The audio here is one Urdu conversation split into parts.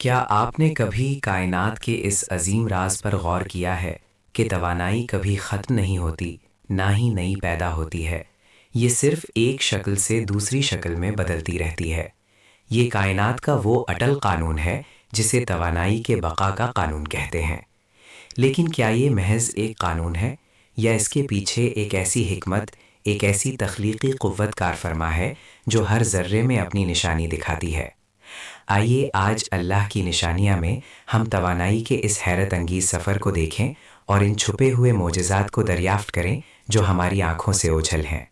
کیا آپ نے کبھی کائنات کے اس عظیم راز پر غور کیا ہے کہ توانائی کبھی ختم نہیں ہوتی، نہ ہی نئی پیدا ہوتی ہے؟ یہ صرف ایک شکل سے دوسری شکل میں بدلتی رہتی ہے۔ یہ کائنات کا وہ اٹل قانون ہے جسے توانائی کے بقا کا قانون کہتے ہیں۔ لیکن کیا یہ محض ایک قانون ہے، یا اس کے پیچھے ایک ایسی حکمت، ایک ایسی تخلیقی قوت کار فرما ہے جو ہر ذرے میں اپنی نشانی دکھاتی ہے؟ آئیے آج اللہ کی نشانیاں میں ہم توانائی کے اس حیرت انگیز سفر کو دیکھیں اور ان چھپے ہوئے معجزات کو دریافت کریں جو ہماری آنکھوں سے اوجھل ہیں۔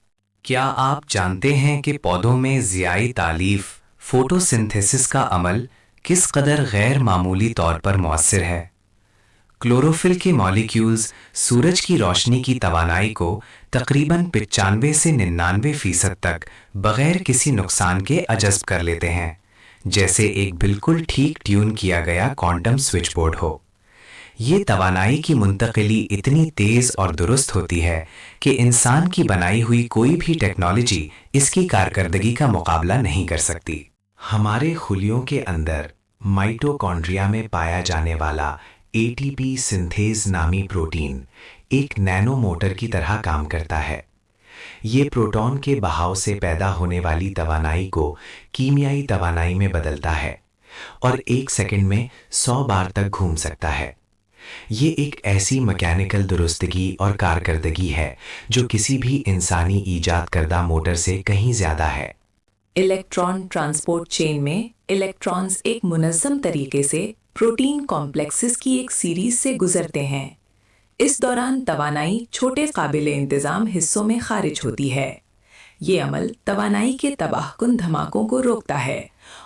کیا آپ جانتے ہیں کہ پودوں میں ضیائی تالیف، فوٹوسنتھیسس کا عمل کس قدر غیر معمولی طور پر مؤثر ہے؟ کلوروفل کے مالیکیولز سورج کی روشنی کی توانائی کو تقریباً 95 سے 99% تک بغیر کسی نقصان کے عجز کر لیتے ہیں، جیسے ایک بالکل ٹھیک ٹیون کیا گیا کوانٹم سوئچ بورڈ ہو۔ یہ توانائی کی منتقلی اتنی تیز اور درست ہوتی ہے کہ انسان کی بنائی ہوئی کوئی بھی ٹیکنالوجی اس کی کارکردگی کا مقابلہ نہیں کر سکتی۔ ہمارے خلیوں کے اندر مائٹوکونڈریا میں پایا جانے والا اے ٹی پی سنتھیز نامی پروٹین ایک نینو موٹر کی طرح کام کرتا ہے۔ یہ پروٹون کے بہاؤ سے پیدا ہونے والی توانائی کو کیمیائی توانائی میں بدلتا ہے اور ایک سیکنڈ میں 100 بار تک گھوم سکتا ہے۔ یہ ایک ایسی میکینیکل درستگی اور کارکردگی ہے جو کسی بھی انسانی ایجاد کردہ موٹر سے کہیں زیادہ ہے۔ الیکٹران ٹرانسپورٹ چین میں الیکٹرانز ایک منظم طریقے سے پروٹین کمپلیکسز کی ایک سیریز سے گزرتے ہیں۔ اس دوران توانائی چھوٹے قابل انتظام حصوں میں خارج ہوتی ہے۔ یہ عمل توانائی کے تباہ کن دھماکوں کو روکتا ہے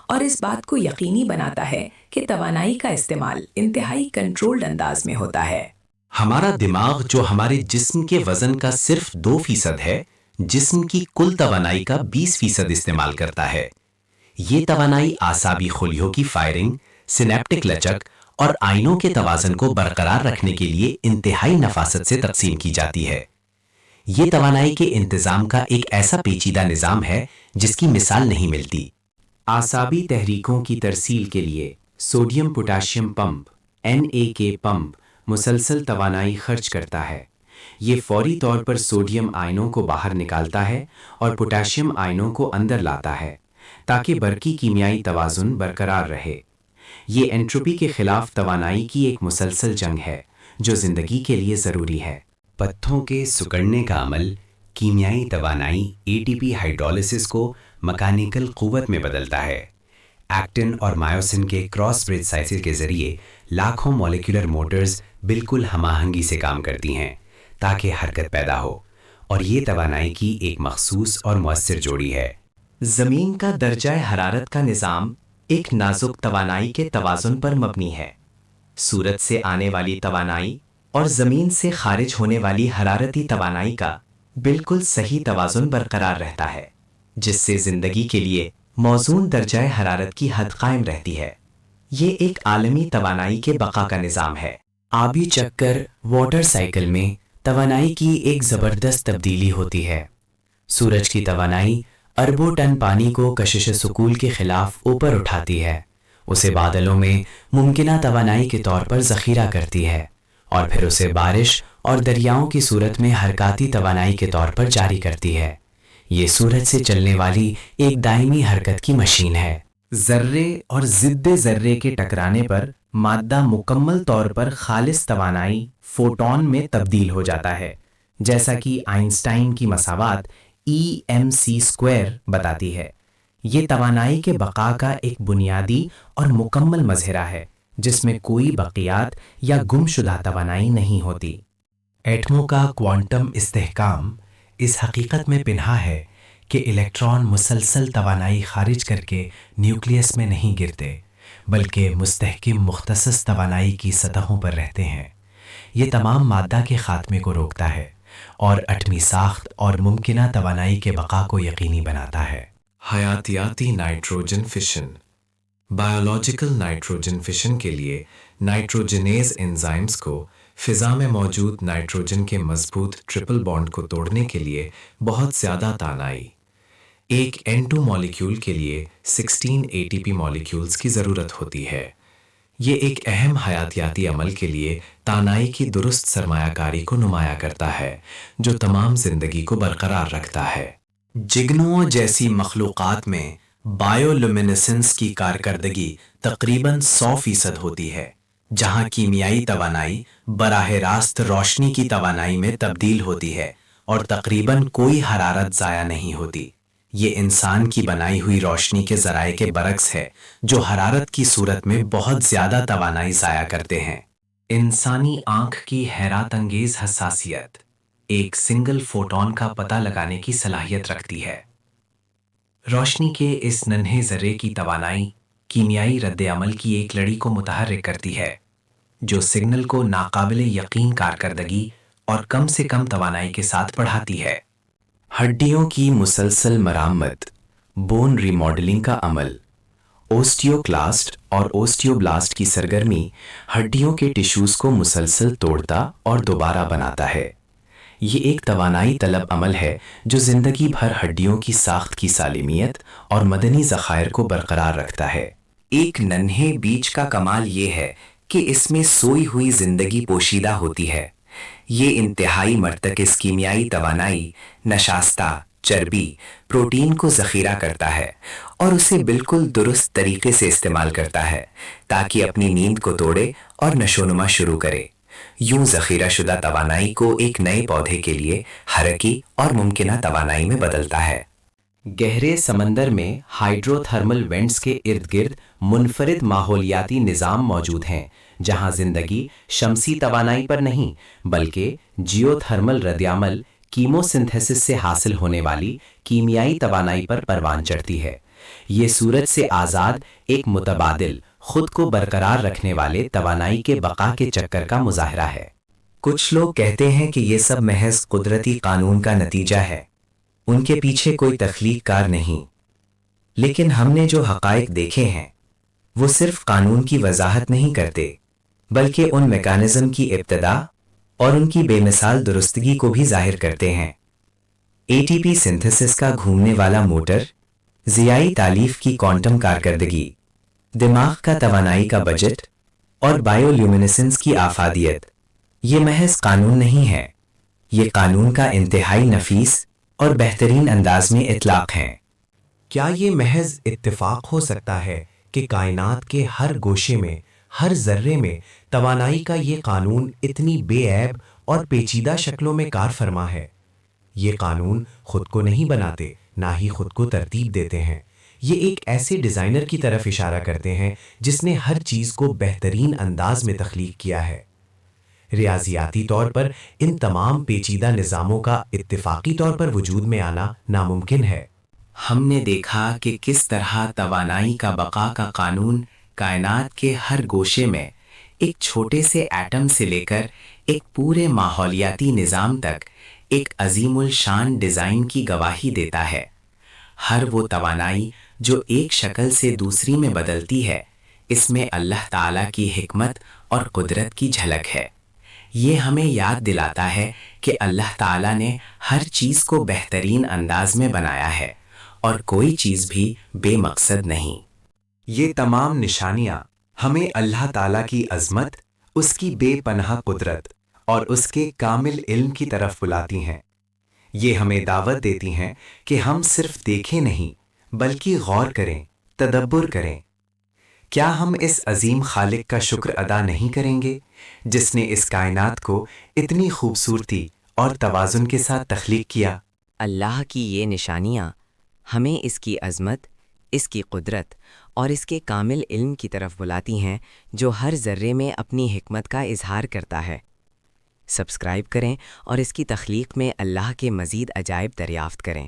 اور اس بات کو یقینی بناتا ہے کہ توانائی کا استعمال انتہائی کنٹرولڈ انداز میں ہوتا ہے۔ ہمارا دماغ جو ہمارے جسم کے وزن کا صرف 2% ہے، جسم کی کل توانائی کا 20% استعمال کرتا ہے۔ یہ توانائی اعصابی خلیوں کی فائرنگ، سینیپٹک لچک اور آئنوں کے توازن کو برقرار رکھنے کے لیے انتہائی نفاست سے تقسیم کی جاتی ہے۔ یہ توانائی کے انتظام کا ایک ایسا پیچیدہ نظام ہے جس کی مثال نہیں ملتی۔ اعصابی تحریکوں کی ترسیل کے لیے sodium potassium pump NAK pump مسلسل توانائی خرچ کرتا ہے۔ یہ فوری طور پر سوڈیم آئنوں کو باہر نکالتا ہے اور پوٹاشیم آئنوں کو اندر لاتا ہے تاکہ برقی کیمیائی توازن برقرار رہے۔ یہ انٹروپی کے خلاف توانائی کی ایک مسلسل جنگ ہے جو زندگی کے لیے ضروری ہے۔ پتھروں کے سکڑنے کا عمل کیمیائی توانائی ATP ہائیڈرولیسس کو مکینیکل قوت میں بدلتا ہے۔ ایکٹن اور مایوسن کے کراس برج سائیکل کے ذریعے لاکھوں مولیکولر موٹرز بالکل ہم آہنگی سے کام کرتی ہیں تاکہ حرکت پیدا ہو، اور یہ توانائی کی ایک مخصوص اور مؤثر جوڑی ہے۔ زمین کا درجہ حرارت کا نظام ایک نازک توانائی کے توازن پر مبنی ہے۔ سورج سے آنے والی توانائی اور زمین سے خارج ہونے والی حرارتی توانائی کا بالکل صحیح توازن برقرار رہتا ہے، جس سے زندگی کے لیے موزون درجہ حرارت کی حد قائم رہتی ہے۔ یہ ایک عالمی توانائی کے بقا کا نظام ہے۔ آبی چکر واٹر سائیکل میں توانائی کی ایک زبردست تبدیلی ہوتی ہے۔ سورج کی توانائی اربوں ٹن پانی کو کشش ثقول کے خلاف اوپر اٹھاتی ہے، اسے بادلوں میں ممکنہ توانائی کے طور پر ذخیرہ کرتی ہے، اور پھر اسے بارش اور دریاؤں کی صورت میں حرکاتی توانائی کے طور پر جاری کرتی ہے۔ یہ سورج سے چلنے والی ایک دائمی حرکت کی مشین ہے۔ ذرے اور ضد ذرے کے ٹکرانے پر مادہ مکمل طور پر خالص توانائی فوٹون میں تبدیل ہو جاتا ہے، جیسا کہ آئنسٹائن کی مساوات EmC² بتاتی ہے۔ یہ توانائی کے بقا کا ایک بنیادی اور مکمل مظہرہ ہے جس میں کوئی بقیات یا گم شدہ توانائی نہیں ہوتی۔ ایٹموں کا کوانٹم استحکام اس حقیقت میں پنہا ہے کہ الیکٹران مسلسل توانائی خارج کر کے نیوکلیس میں نہیں گرتے، بلکہ مستحکم مختص توانائی کی سطحوں پر رہتے ہیں۔ یہ تمام مادہ کے خاتمے کو روکتا ہے اور ایٹمی ساخت اور ممکنہ توانائی کے بقا کو یقینی بناتا ہے۔ حیاتیاتی nitrogen fission. Biological nitrogen fission کے لیے نائٹروجنیز انزائمز کو فضا میں موجود نائٹروجن کے مضبوط ٹرپل بانڈ کو توڑنے کے لیے بہت زیادہ توانائی، ایک N2 مالیکیول کے لیے 16 ATP مالیکیولز کی ضرورت ہوتی ہے، یہ ایک اہم حیاتیاتی عمل کے لیے توانائی کی درست سرمایہ کاری کو نمایاں کرتا ہے جو تمام زندگی کو برقرار رکھتا ہے۔ جگنوؤں جیسی مخلوقات میں بائیولومینسنس کی کارکردگی تقریباً 100% ہوتی ہے، جہاں کیمیائی توانائی براہ راست روشنی کی توانائی میں تبدیل ہوتی ہے اور تقریباً کوئی حرارت ضائع نہیں ہوتی۔ یہ انسان کی بنائی ہوئی روشنی کے ذرائع کے برعکس ہے جو حرارت کی صورت میں بہت زیادہ توانائی ضائع کرتے ہیں۔ انسانی آنکھ کی حیرت انگیز حساسیت ایک سنگل فوٹون کا پتہ لگانے کی صلاحیت رکھتی ہے۔ روشنی کے اس ننھے ذرے کی توانائی کیمیائی رد عمل کی ایک لڑی کو متحرک کرتی ہے جو سگنل کو ناقابل یقین کارکردگی اور کم سے کم توانائی کے ساتھ بڑھاتی ہے۔ ہڈیوں کی مسلسل مرمت، بون ریماڈلنگ کا عمل، اوسٹیوکلاسٹ اور اوسٹیوبلاسٹ کی سرگرمی ہڈیوں کے ٹیشوز کو مسلسل توڑتا اور دوبارہ بناتا ہے۔ یہ ایک توانائی طلب عمل ہے جو زندگی بھر ہڈیوں کی ساخت کی سالمیت اور مدنی ذخائر کو برقرار رکھتا ہے۔ ایک ننھے بیج کا کمال یہ ہے کہ اس میں سوئی ہوئی زندگی پوشیدہ ہوتی ہے۔ یہ انتہائی مرتکز کیمیائی توانائی نشاستہ چربی پروٹین کو ذخیرہ کرتا ہے اور اسے بالکل درست طریقے سے استعمال کرتا ہے تاکہ اپنی نیند کو توڑے اور نشوونما شروع کرے۔ یوں ذخیرہ شدہ توانائی کو ایک نئے پودے کے لیے حرکی اور ممکنہ توانائی میں بدلتا ہے۔ گہرے سمندر میں ہائیڈرو تھرمل وینٹس کے ارد گرد منفرد ماحولیاتی نظام موجود ہیں جہاں زندگی شمسی توانائی پر نہیں بلکہ جیو تھرمل ردعمل کیمو سنتھیسس سے حاصل ہونے والی کیمیائی توانائی پر پروان چڑھتی ہے۔ یہ سورج سے آزاد ایک متبادل خود کو برقرار رکھنے والے توانائی کے بقا کے چکر کا مظاہرہ ہے۔ کچھ لوگ کہتے ہیں کہ یہ سب محض قدرتی قانون کا نتیجہ ہے، ان کے پیچھے کوئی تخلیق کار نہیں، لیکن ہم نے جو حقائق دیکھے ہیں وہ صرف قانون کی وضاحت نہیں کرتے بلکہ ان میکانزم کی ابتدا اور ان کی بے مثال درستگی کو بھی ظاہر کرتے ہیں۔ اے ٹی پی سنتھیسس کا گھومنے والا موٹر، ضیائی تالیف کی کوانٹم کارکردگی، دماغ کا توانائی کا بجٹ اور بائیولومینسنس کی آفادیت، یہ محض قانون نہیں ہے، یہ قانون کا انتہائی نفیس اور بہترین انداز میں اطلاق ہیں۔ کیا یہ محض اتفاق ہو سکتا ہے کہ کائنات کے ہر گوشے میں، ہر ذرے میں توانائی کا یہ قانون اتنی بے عیب اور پیچیدہ شکلوں میں کار فرما ہے؟ یہ قانون خود کو نہیں بناتے، نہ ہی خود کو ترتیب دیتے ہیں، یہ ایک ایسے ڈیزائنر کی طرف اشارہ کرتے ہیں جس نے ہر چیز کو بہترین انداز میں تخلیق کیا ہے۔ ریاضیاتی طور پر ان تمام پیچیدہ نظاموں کا اتفاقی طور پر وجود میں آنا ناممکن ہے۔ ہم نے دیکھا کہ کس طرح توانائی کا بقا کا قانون کائنات کے ہر گوشے میں ایک چھوٹے سے ایٹم سے لے کر ایک پورے ماحولیاتی نظام تک ایک عظیم الشان ڈیزائن کی گواہی دیتا ہے۔ ہر وہ توانائی جو ایک شکل سے دوسری میں بدلتی ہے، اس میں اللہ تعالیٰ کی حکمت اور قدرت کی جھلک ہے۔ یہ ہمیں یاد دلاتا ہے کہ اللہ تعالیٰ نے ہر چیز کو بہترین انداز میں بنایا ہے اور کوئی چیز بھی بے مقصد نہیں۔ یہ تمام نشانیاں ہمیں اللہ تعالیٰ کی عظمت، اس کی بے پناہ قدرت اور اس کے کامل علم کی طرف بلاتی ہیں۔ یہ ہمیں دعوت دیتی ہیں کہ ہم صرف دیکھیں نہیں بلکہ غور کریں، تدبر کریں۔ کیا ہم اس عظیم خالق کا شکر ادا نہیں کریں گے جس نے اس کائنات کو اتنی خوبصورتی اور توازن کے ساتھ تخلیق کیا؟ اللہ کی یہ نشانیاں ہمیں اس کی عظمت، اس کی قدرت اور اس کے کامل علم کی طرف بلاتی ہیں جو ہر ذرے میں اپنی حکمت کا اظہار کرتا ہے۔ سبسکرائب کریں اور اس کی تخلیق میں اللہ کے مزید عجائب دریافت کریں۔